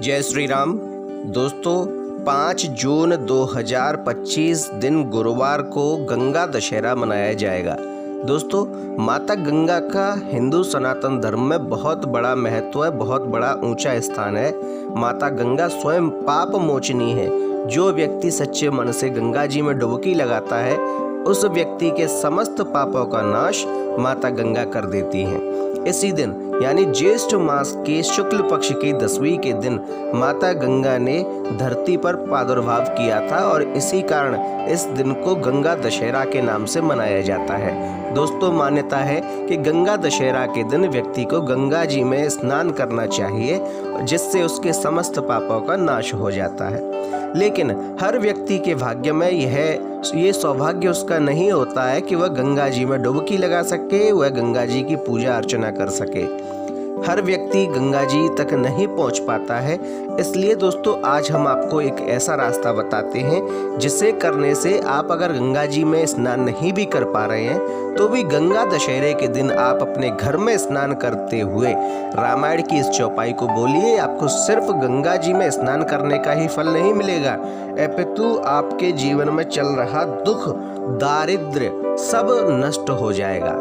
जय श्री राम। दोस्तों 5 जून 2025 दिन गुरुवार को गंगा दशहरा मनाया जाएगा। दोस्तों माता गंगा का हिंदू सनातन धर्म में बहुत बड़ा महत्व है, बहुत बड़ा ऊंचा स्थान है। माता गंगा स्वयं पाप मोचनी है। जो व्यक्ति सच्चे मन से गंगा जी में डुबकी लगाता है उस व्यक्ति के समस्त पापों का नाश माता गंगा कर देती हैं। इसी दिन यानी ज्येष्ठ मास के शुक्ल पक्ष की 10वीं के दिन माता गंगा ने धरती पर प्रादुर्भाव किया था और इसी कारण इस दिन को गंगा दशहरा के नाम से मनाया जाता है। दोस्तों मान्यता है कि गंगा दशहरा के दिन व्यक्ति को गंगा जी में स्नान करना चाहिए जिससे उसके समस्त पापों का नाश हो जाता है। लेकिन हर व्यक्ति के भाग्य में ये सौभाग्य उसका नहीं होता है कि वह गंगा जी में डुबकी लगा सके, वह गंगा जी की पूजा अर्चना कर सके। हर व्यक्ति गंगा जी तक नहीं पहुंच पाता है। इसलिए दोस्तों आज हम आपको एक ऐसा रास्ता बताते हैं जिसे करने से आप अगर गंगा जी में स्नान नहीं भी कर पा रहे हैं तो भी गंगा दशहरे के दिन आप अपने घर में स्नान करते हुए रामायण की इस चौपाई को बोलिए। आपको सिर्फ गंगा जी में स्नान करने का ही फल नहीं मिलेगा, अपितु आपके जीवन में चल रहा दुख दारिद्र्य सब नष्ट हो जाएगा।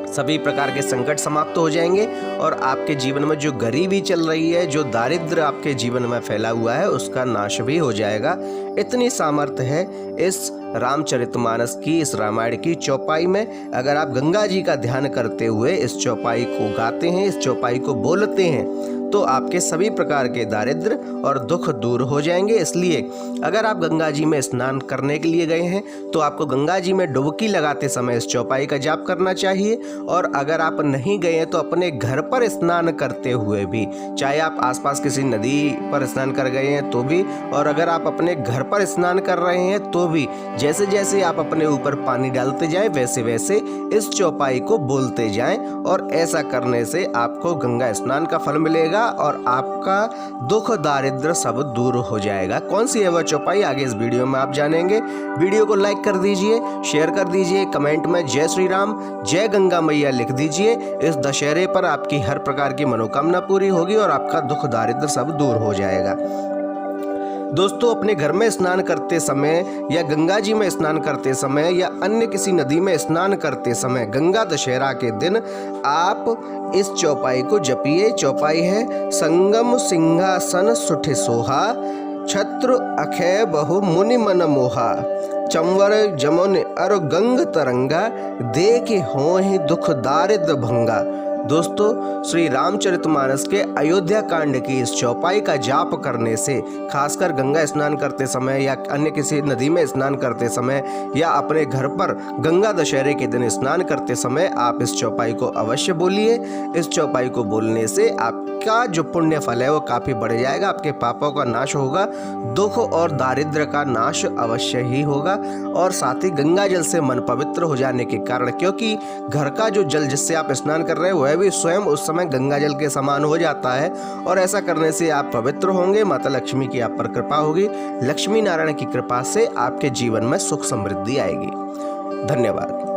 सभी प्रकार के संकट समाप्त हो जाएंगे और आपके जीवन में जो गरीबी चल रही है, जो दारिद्र्य आपके जीवन में फैला हुआ है, उसका नाश भी हो जाएगा। इतनी सामर्थ्य है इस रामचरितमानस की, इस रामायण की चौपाई में। अगर आप गंगा जी का ध्यान करते हुए इस चौपाई को गाते हैं, इस चौपाई को बोलते हैं तो आपके सभी प्रकार के दारिद्र्य और दुख दूर हो जाएंगे। इसलिए अगर आप गंगा जी में स्नान करने के लिए गए हैं तो आपको गंगा जी में डुबकी लगाते समय इस चौपाई का जाप करना चाहिए। और अगर आप नहीं गए हैं तो अपने घर पर स्नान करते हुए भी, चाहे आप आसपास किसी नदी पर स्नान कर गए हैं तो भी, और अगर आप अपने घर पर स्नान कर रहे हैं तो भी, जैसे जैसे आप अपने ऊपर पानी डालते जाएं वैसे वैसे इस चौपाई को बोलते जाएं। और ऐसा करने से आपको गंगा स्नान का फल मिलेगा और आपका दुख दारिद्र्य सब दूर हो जाएगा। कौन सी है वह चौपाई आगे इस वीडियो में आप जानेंगे। वीडियो को लाइक कर दीजिए, शेयर कर दीजिए, कमेंट में जय श्री राम जय गंगा मैया लिख दीजिए। इस दशहरे पर आपकी हर प्रकार की मनोकामना पूरी होगी और आपका दुख दारिद्र्य सब दूर हो जाएगा। दोस्तों अपने घर में स्नान करते समय या गंगा जी में स्नान करते समय या अन्य किसी नदी में स्नान करते समय गंगा दशहरा के दिन आप इस चौपाई को जपिए। चौपाई है संगम सिंहासन सुठ सोहा, छत्र अखय बहु मुनि मन मोहा, चंवर जमुन अर गंग तरंगा, देखे होहि दुख दारिद्र भंगा। दोस्तों श्री रामचरितमानस के अयोध्या कांड की इस चौपाई का जाप करने से, खासकर गंगा स्नान करते समय या अन्य किसी नदी में स्नान करते समय या अपने घर पर गंगा दशहरे के दिन स्नान करते समय आप इस चौपाई को अवश्य बोलिए। इस चौपाई को बोलने से आपका जो पुण्य फल है वो काफ़ी बढ़ जाएगा, आपके पापों का नाश होगा, दुख और दारिद्र्य का नाश अवश्य ही होगा। और साथ ही गंगा जल से मन पवित्र हो जाने के कारण, क्योंकि घर का जो जल जिससे आप स्नान कर रहे हैं वह भी स्वयं उस समय गंगा जल के समान हो जाता है और ऐसा करने से आप पवित्र होंगे। माता लक्ष्मी की आप पर कृपा होगी। लक्ष्मी नारायण की कृपा से आपके जीवन में सुख समृद्धि आएगी। धन्यवाद।